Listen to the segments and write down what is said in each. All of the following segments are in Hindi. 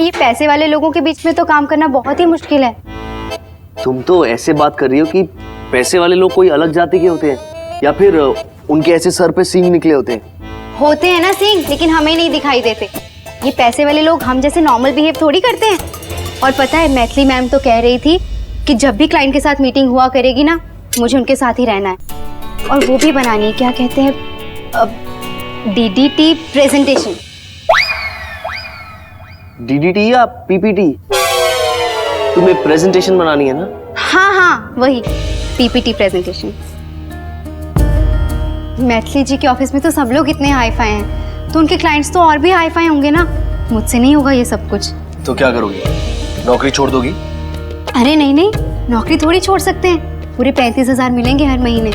ये पैसे वाले लोगों के बीच में तो काम करना बहुत ही मुश्किल है। तुम तो ऐसे बात कर रही हो कि पैसे वाले लोग कोई अलग जाति के होते हैं या फिर उनके ऐसे सर पे सींग निकले होते हैं ना सींग, लेकिन हमें नहीं दिखाई देते। ये पैसे वाले लोग हम जैसे नॉर्मल बिहेव थोड़ी करते हैं। और पता है मैथिली मैम तो कह रही थी कि जब भी क्लाइंट के साथ मीटिंग हुआ करेगी ना, मुझे उनके साथ ही रहना है। और वो भी बनानी है, क्या कहते हैं, DDT प्रेजेंटेशन। DDT या PPT? तुम्हें प्रेजेंटेशन बनानी है ना? हाँ वही PPT प्रेजेंटेशन। मैथिली जी के ऑफिस में तो सब लोग इतने हाई फाई हैं, तो उनके क्लाइंट्स तो और भी हाई फाई होंगे ना। मुझसे नहीं होगा ये सब कुछ। तो क्या करोगी? नौकरी छोड़ दोगी? अरे नहीं, नौकरी थोड़ी छोड़ सकते हैं। पूरे 35,000 मिलेंगे हर महीने।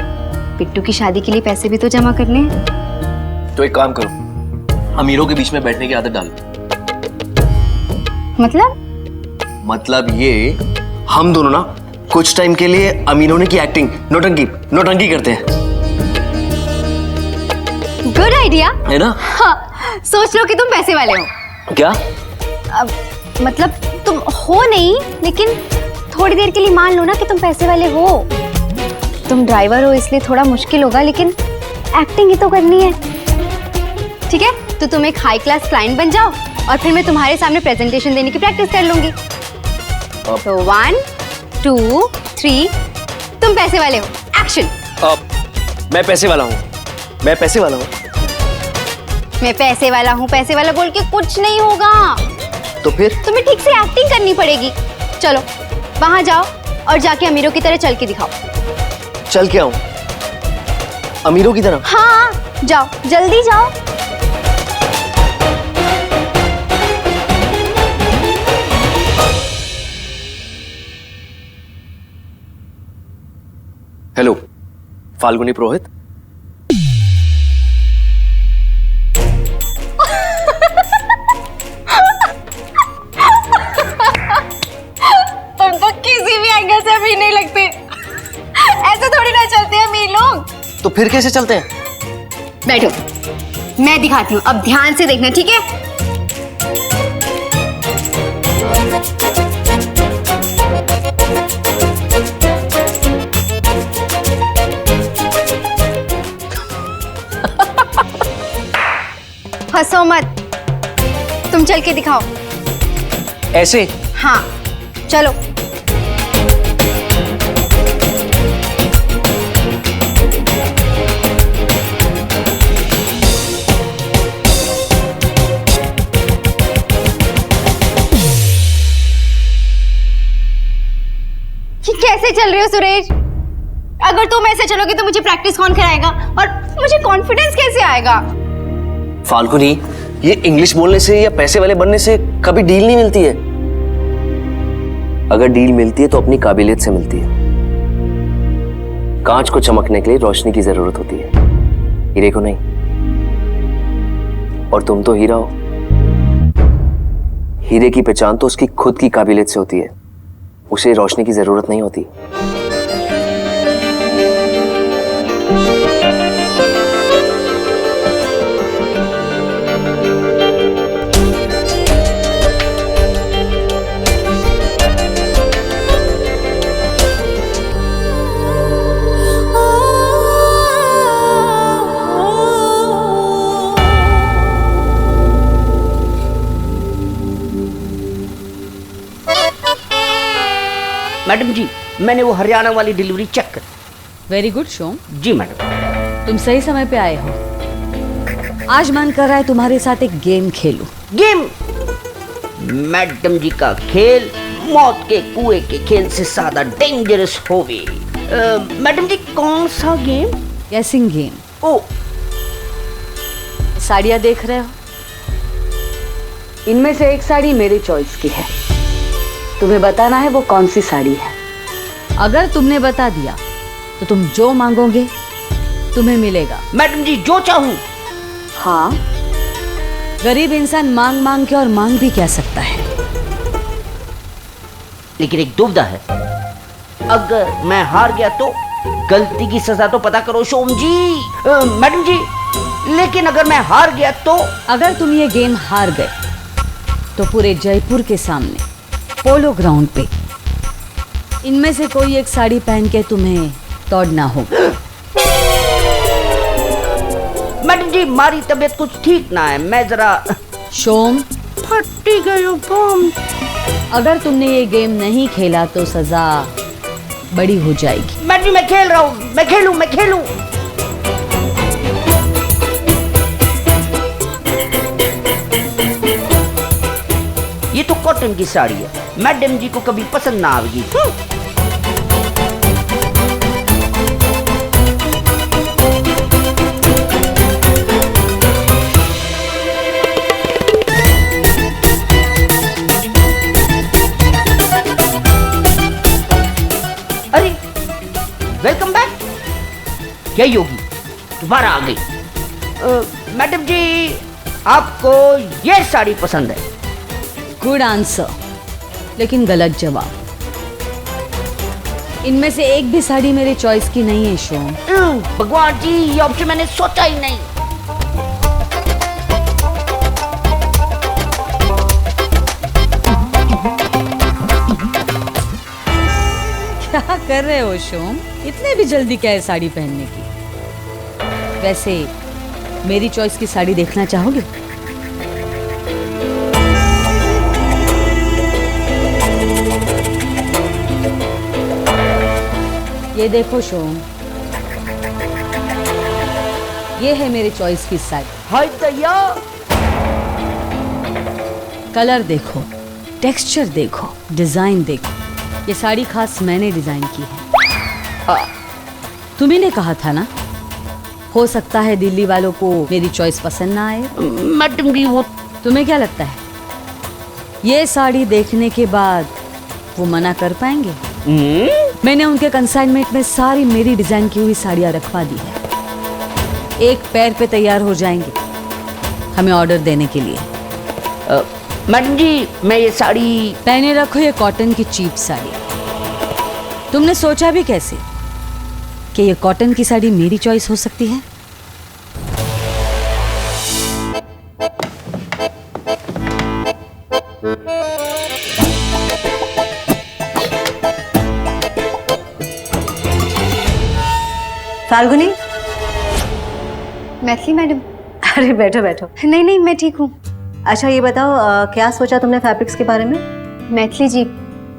पिट्टू की शादी के लिए पैसे भी तो जमा करने हैं। तो एक काम करो, अमीरों के बीच में बैठने की आदत डालो। मतलब ये, हम दोनों ना कुछ टाइम के लिए अमीर होने की एक्टिंग, नौटंकी करते हैं। गुड आइडिया है ना? हाँ, सोच लो कि तुम पैसे वाले हो। क्या? मतलब तुम हो नहीं, लेकिन थोड़ी देर के लिए मान लो ना कि तुम पैसे वाले हो। तुम ड्राइवर हो इसलिए थोड़ा मुश्किल होगा, लेकिन एक्टिंग ही तो करनी है। ठीक है, तो तुम एक हाई क्लास क्लाइंट बन जाओ और फिर मैं तुम्हारे सामने प्रेजेंटेशन देने की प्रैक्टिस कर लूंगी। तो 1 2 3, तुम पैसे वाले हो, एक्शन। मैं पैसे वाला हूँ। मैं पैसे वाला हूँ, पैसे वाला बोल के कुछ नहीं होगा। तो फिर तुम्हें ठीक से एक्टिंग करनी पड़ेगी। चलो वहां जाओ और जाके अमीरों की तरह चल के दिखाओ। चल के आऊं अमीरों की तरह? हाँ जाओ, जल्दी जाओ। हेलो, फाल्गुनी पुरोहित। तुम तो किसी भी एंगल से अमीर नहीं लगते। ऐसे थोड़ी ना चलते हैं अमीर लोग। तो फिर कैसे चलते हैं? बैठो, मैं दिखाती हूँ। अब ध्यान से देखना, ठीक है? हंसो मत, तुम चल के दिखाओ। ऐसे? हाँ चलो। कैसे चल रहे हो सुरेश? अगर तुम ऐसे चलोगे तो मुझे प्रैक्टिस कौन कराएगा और मुझे कॉन्फिडेंस कैसे आएगा? फाल्गुनी, ये इंग्लिश बोलने से या पैसे वाले बनने से कभी डील नहीं मिलती है। अगर डील मिलती है तो अपनी काबिलियत से मिलती है। कांच को चमकने के लिए रोशनी की जरूरत होती है, हीरे को नहीं। और तुम तो हीरा हो। हीरे की पहचान तो उसकी खुद की काबिलियत से होती है, उसे रोशनी की जरूरत नहीं होती। मैडम जी, मैंने वो हरियाणा वाली डिलीवरी चेक कर। वेरी गुड शोम। जी मैडम। तुम सही समय पे आए हो। आज मन कर रहा है तुम्हारे साथ एक गेम खेलूं। गेम? मैडम जी का खेल मौत के कुएं के खेल से ज्यादा डेंजरस होवे। मैडम जी कौन सा गेम? गेसिंग गेम। ओ, साड़ियाँ देख रहे हो? इनमें से एक साड़ी मेरी चॉइस की है। तुम्हें बताना है वो कौन सी साड़ी है। अगर तुमने बता दिया तो तुम जो मांगोगे तुम्हें मिलेगा। मैडम जी जो चाहूं। हाँ, गरीब इंसान मांग मांग के और मांग भी क्या सकता है। लेकिन एक दुविधा है, अगर मैं हार गया तो गलती की सजा तो पता करो शोम जी। मैडम जी, लेकिन अगर मैं हार गया तो? अगर तुम ये गेम हार गए तो पूरे जयपुर के सामने पोलो ग्राउंड पे इनमें से कोई एक साड़ी पहन के तुम्हें दौड़ना होगा। मैडम जी हमारी तबीयत कुछ ठीक ना है, मैं जरा शोम, फटी गई हूँ बम। अगर तुमने ये गेम नहीं खेला तो सजा बड़ी हो जाएगी। मैडम जी मैं खेल रहा हूँ, मैं खेलूं। ये तो कॉटन की साड़ी है, मैडम जी को कभी पसंद ना आएगी। अरे वेलकम बैक। क्या योगी दोबारा आ गई? मैडम जी आपको ये साड़ी पसंद है? गुड आंसर, लेकिन गलत जवाब। इनमें से एक भी साड़ी मेरे चॉइस की नहीं है शोम। भगवान जी ये ऑप्शन मैंने सोचा ही नहीं। क्या कर रहे हो शोम? इतने भी जल्दी क्या है साड़ी पहनने की? वैसे मेरी चॉइस की साड़ी देखना चाहोगे? ये देखो शोम, ये है मेरे चॉइस की साड़ी। हाय दया। कलर देखो, टेक्सचर देखो, डिजाइन देखो। ये साड़ी खास मैंने डिजाइन की है। तुम्ही ने कहा था ना, हो सकता है दिल्ली वालों को मेरी चॉइस पसंद ना आए। मैडम जी वो तुम्हें क्या लगता है ये साड़ी देखने के बाद वो मना कर पाएंगे? मैंने उनके कंसाइनमेंट में सारी मेरी डिजाइन की हुई साड़ियाँ रखवा दी है। एक पैर पे तैयार हो जाएंगे हमें ऑर्डर देने के लिए। मैडम जी मैं ये साड़ी पहने रखो, ये कॉटन की चीप साड़ी। तुमने सोचा भी कैसे कि ये कॉटन की साड़ी मेरी चॉइस हो सकती है? फाल्गुनी, मैथिली मैडम। अरे बैठो बैठो। नहीं नहीं मैं ठीक हूँ। अच्छा ये बताओ, क्या सोचा तुमने फैब्रिक्स के बारे में? मैथिली जी,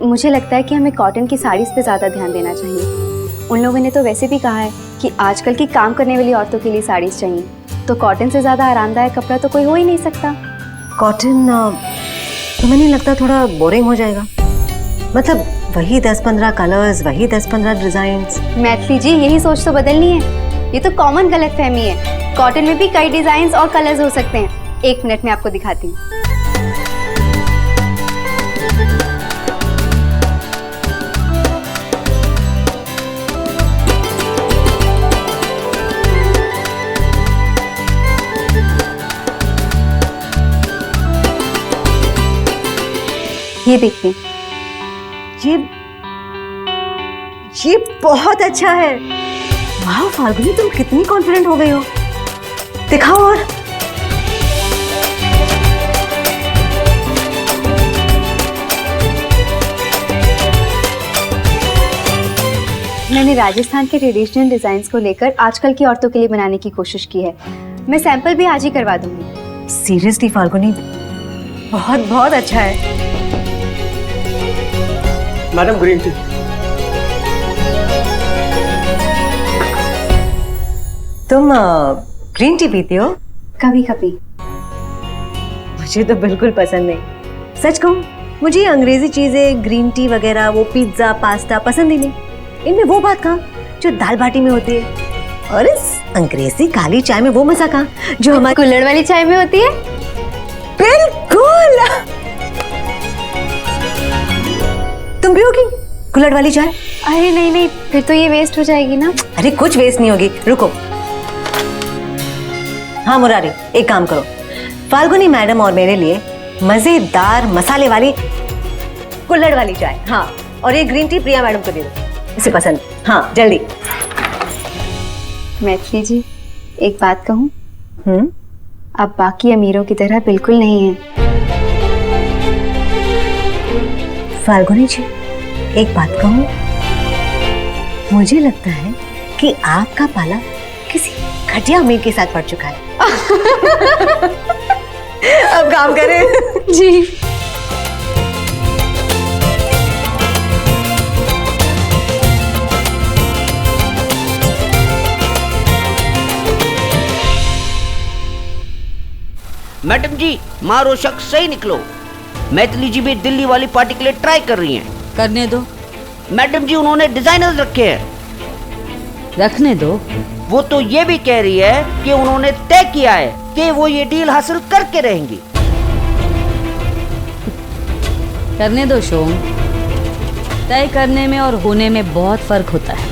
मुझे लगता है कि हमें कॉटन की साड़ीज़ पे ज़्यादा ध्यान देना चाहिए। उन लोगों ने तो वैसे भी कहा है कि आजकल की काम करने वाली औरतों के लिए साड़ीज़ चाहिए, तो कॉटन से ज़्यादा आरामदायक कपड़ा तो कोई हो ही नहीं सकता। कॉटन तुम्हें नहीं लगता थोड़ा बोरिंग हो जाएगा? मतलब वही 10-15 कलर्स, वही 10-15 डिजाइन्स। मैथिली जी यही सोच तो बदलनी है, ये तो कॉमन गलतफहमी है। कॉटन में भी कई डिजाइन और कलर्स हो सकते हैं। एक मिनट में आपको दिखाती हूँ। ये देखिए, ये बहुत अच्छा है। वाह फाल्गुनी, तुम कितनी कॉन्फिडेंट हो गई हो। दिखाओ और। मैंने राजस्थान के ट्रेडिशनल डिजाइन्स को लेकर आजकल की औरतों के लिए बनाने की कोशिश की है। मैं सैंपल भी आज ही करवा दूंगी। सीरियसली फाल्गुनी, बहुत बहुत अच्छा है। Madam green tea. तुम ग्रीन टी पीती हो? कभी कभी। मुझे तो बिल्कुल पसंद नहीं। सच कहूँ, मुझे अंग्रेजी चीजें, ग्रीन टी वगैरह, वो पिज्जा पास्ता पसंद ही नहीं। इनमें वो बात कहाँ जो दाल बाटी में होती है, और इस अंग्रेजी काली चाय में वो मजा कहाँ जो हमारी कुल्हड़ वाली चाय में होती है। बिल्कुल। तुम पियोगी कुल्हड़ वाली चाय? अरे नहीं नहीं, फिर तो ये वेस्ट हो जाएगी ना। अरे कुछ वेस्ट नहीं होगी, रुको। हाँ मुरारी, एक काम करो, फाल्गुनी मैडम और मेरे लिए मजेदार मसाले वाली कुल्हड़ वाली चाय, हाँ, और ये ग्रीन टी प्रिया मैडम को दे दो, इसे पसंद। हाँ जल्दी। मैथिली जी, एक बात कहूँ, अब बाकी अमीरों की तरह बिल्कुल नहीं है। फाल्गुनी जी, एक बात कहूँ, मुझे लगता है कि आपका पाला किसी घटिया अमीर के साथ पड़ चुका है। अब काम करें। जी। मैडम जी, मारो शक सही निकलो। मैथिली जी भी दिल्ली वाली पार्टी के लिए ट्राई कर रही हैं। करने दो। मैडम जी, उन्होंने डिजाइनर्स रखे हैं। रखने दो। वो तो ये भी कह रही है कि उन्होंने तय किया है कि वो ये डील हासिल करके रहेंगी। करने दो शोम। तय करने में और होने में बहुत फर्क होता है।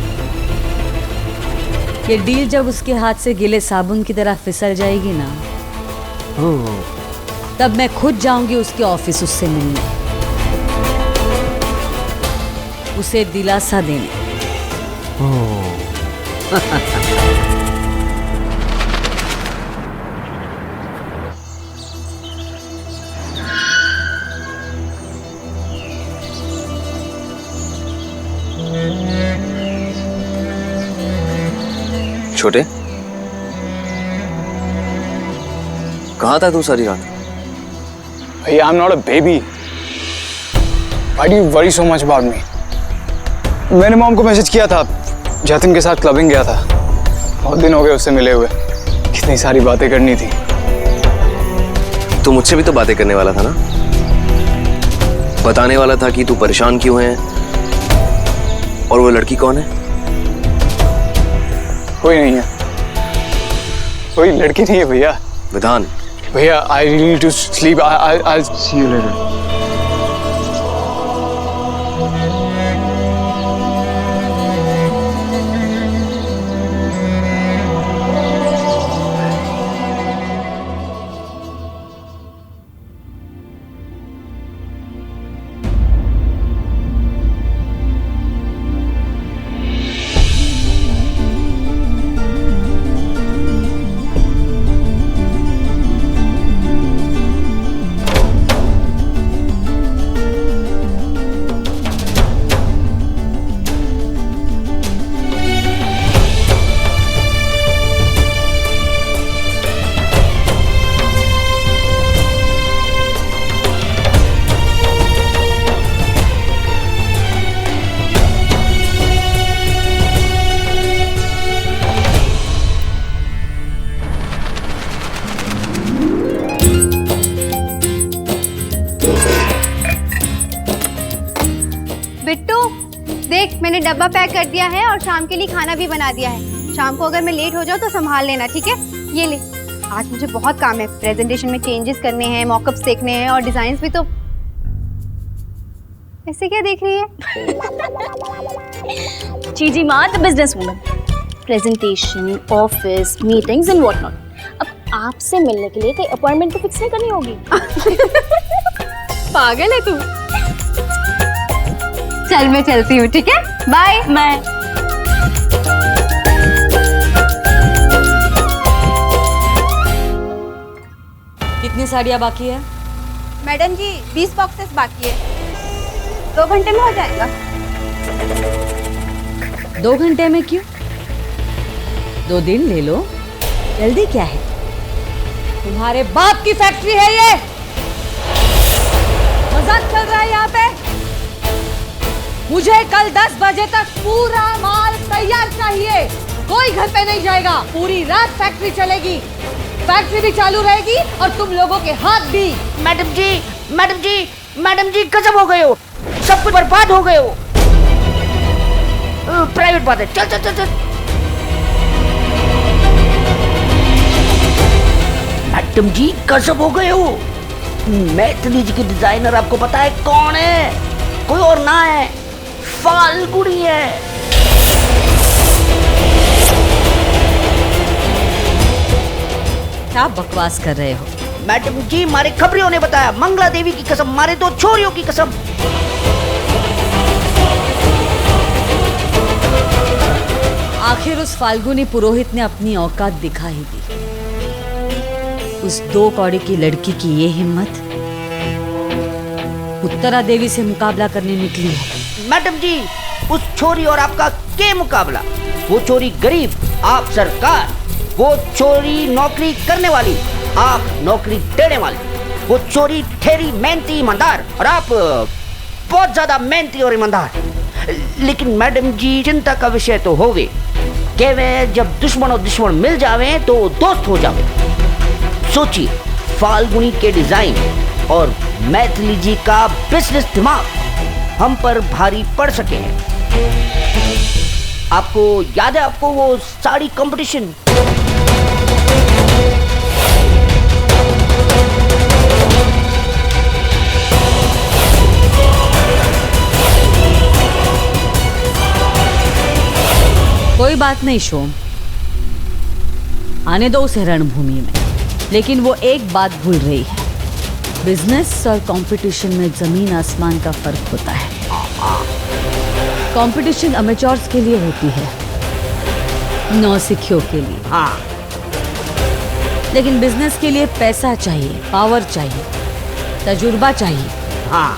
ये डील जब उसके हाथ से गीले साबुन की तरह फिसल जाएगी ना, तब मैं खुद जाऊंगी उसके ऑफिस उससे मिलने, उसे दिलासा देने। छोटे, कहाँ था तू सारी रात? Hey, I'm not a baby. Why do you worry so much about me? मैंने मॉम को मैसेज किया था, जतिन के साथ क्लबिंग गया था। बहुत दिन हो गए उससे मिले हुए, कितनी सारी बातें करनी थी। तू मुझसे भी तो बातें करने वाला था ना, बताने वाला था कि तू परेशान क्यों है और वो लड़की कौन है। कोई नहीं है, कोई लड़की नहीं है भैया। विधान, भैया, I really need to sleep. I'll see you later. Bittu, देख मैंने डब्बा पैक कर दिया है और शाम के लिए खाना भी बना दिया है। शाम को अगर मैं लेट हो जाऊँ तो संभाल लेना, ठीक है? ये ले, आज मुझे बहुत काम है। प्रेजेंटेशन में चेंजेस करने हैं, मॉकअप्स देखने हैं और डिजाइन्स भी। तो ऐसे क्या देख रही है? चीजी माँ the business woman, presentation, office, meetings and what not. अब आपसे मिलने के लिए कोई अपॉइंटमेंट तो फिक्स नहीं करनी होगी। पागल है तू। चल मैं चलती हूँ, ठीक है? बाय। मैं कितनी साड़ियाँ बाकी है? मैडम जी 20 बॉक्सेस बाकी है, 2 घंटे में हो जाएगा। 2 घंटे में क्यों? 2 दिन ले लो, जल्दी क्या है? तुम्हारे बाप की फैक्ट्री है ये, मजाक चल रहा है यहाँ पे? मुझे कल 10 बजे तक पूरा माल तैयार चाहिए। कोई घर पे नहीं जाएगा, पूरी रात फैक्ट्री चलेगी, फैक्ट्री भी चालू रहेगी और तुम लोगों के हाथ भी। मैडम जी, मैडम जी, मैडम जी, गजब हो गए हो, सब कुछ बर्बाद हो गए हो। प्राइवेट बात है, चल चल चल चल। मैडम जी, गजब हो गए हो। मैथिली जी की डिजाइनर आपको पता है कौन है? कोई और ना है, फाल्गुनी है। क्या बकवास कर रहे हो? मैडम जी, मारे खबरियों ने बताया, मंगला देवी की कसम, मारे 2 छोरियों की कसम। आखिर उस फाल्गुनी पुरोहित ने अपनी औकात दिखा ही दी। उस 2 कौड़ी की लड़की की ये हिम्मत, उत्तरा देवी से मुकाबला करने निकली है। मैडम जी, उस छोरी और आपका के मुकाबला? वो छोरी गरीब, आप सरकार। वो चोरी नौकरी करने वाली, आप नौकरी देने वाले। वो चोरी ठहरी मेहनती ईमानदार और आप बहुत ज्यादा मेहनती और ईमानदार। लेकिन मैडम जी, चिंता का विषय तो हो गए कि वे जब दुश्मन और दुश्मन मिल जावे तो दोस्त हो जावे। सोचिए, फाल्गुनी के डिजाइन और मैथिली जी का बिजनेस दिमाग हम पर भारी पड़ सके हैं। आपको याद है, आपको वो साड़ी कंपटीशन? कोई बात नहीं शोम, आने दो उसे रणभूमि में। लेकिन वो एक बात भूल रही है, बिजनेस और कंपटीशन में जमीन आसमान का फर्क होता है। कंपटीशन अमेचोर्स के लिए होती है, नौसिखियों के लिए। हाँ, लेकिन बिजनेस के लिए पैसा चाहिए, पावर चाहिए, तजुर्बा चाहिए। हाँ,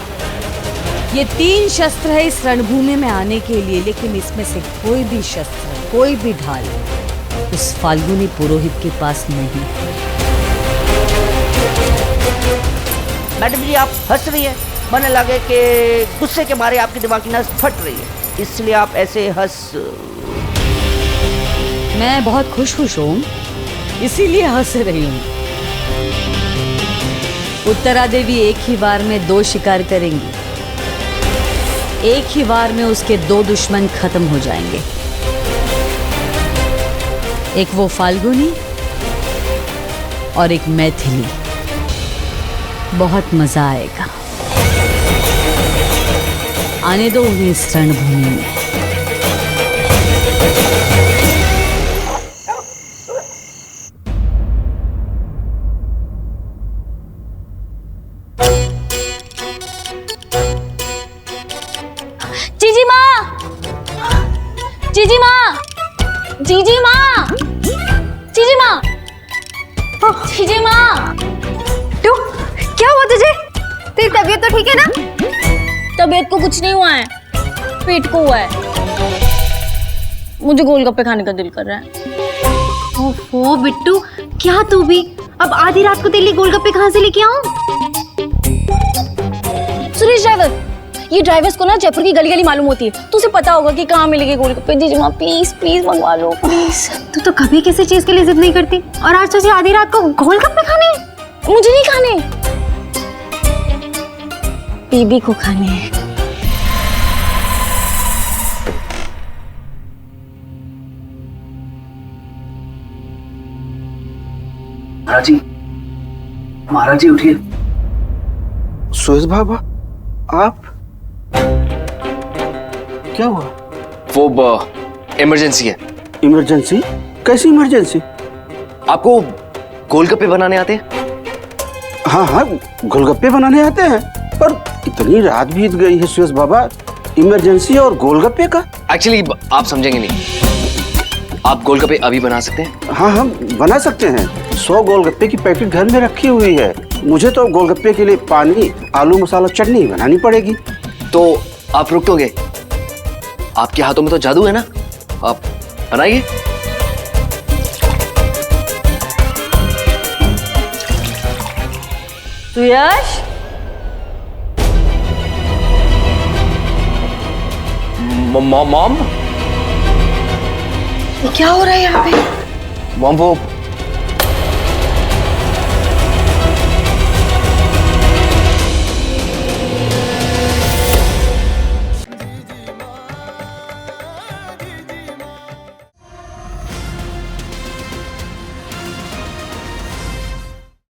ये 3 शस्त्र है इस रणभूमि में आने के लिए। लेकिन इसमें से कोई भी शस्त्र, कोई भी ढाल उस फाल्गुनी पुरोहित के पास नहीं। मैडम जी, आप हंस रही है, मन लगे कि गुस्से के मारे आपकी दिमाग की नस फट रही है, इसलिए आप ऐसे हंस। मैं बहुत खुश हूँ शोम, इसीलिए हंस रही हूँ। उत्तरा देवी एक ही बार में 2 शिकार करेंगी। एक ही बार में उसके 2 दुश्मन खत्म हो जाएंगे। एक वो फाल्गुनी और एक मैथिली। बहुत मजा आएगा। आने दो उन्हें इस रणभूमि में। जीजी माँ, जीजी माँ, जीजी माँ, जीजी माँ, जीजी माँ। टू, क्या हुआ तुझे? तेरी तबीयत तो ठीक है ना? तबीयत को कुछ नहीं हुआ है, पेट को हुआ है। मुझे गोलगप्पे खाने का दिल कर रहा है। ओहो बिट्टू, क्या तू भी? अब आधी रात को तेरे लिए गोलगप्पे कहाँ से लेके आऊं? सुरेश ड्राइवर, ये ड्राइवर्स को ना जयपुर की गली गली मालूम होती है, तो उसे पता होगा कि कहाँ मिलेंगे गोलगप्पे। जीजी माँ प्लीज प्लीज मंगवा लो प्लीज। तू तो कभी किसी चीज के लिए जिद नहीं करती, और आज तुझे आधी रात को गोलगप्पे खाने हैं? मुझे नहीं खाने, बीबी को खाने हैं। महाराज जी उठिए। सुरेश बाबा, आप? क्या हुआ? वो इमरजेंसी है। इमरजेंसी? कैसी इमरजेंसी? आपको गोलगप्पे बनाने आते हैं? हाँ हाँ, गोलगप्पे बनाने आते हैं, पर इतनी रात बीत गई है सुरेश बाबा, इमरजेंसी और गोलगप्पे का? एक्चुअली आप समझेंगे नहीं। आप गोलगप्पे अभी बना सकते हैं? हाँ हाँ, बना सकते हैं। 100 गोलगप्पे की पैकेट घर में रखी हुई है। मुझे तो गोलगप्पे के लिए पानी, आलू मसाला, चटनी बनानी पड़ेगी। तो आप रुकोगे? आपके हाथों में तो जादू है ना, आप बनाइए। सुयश, मॉम, क्या हो रहा है यहाँ पे? मॉम वो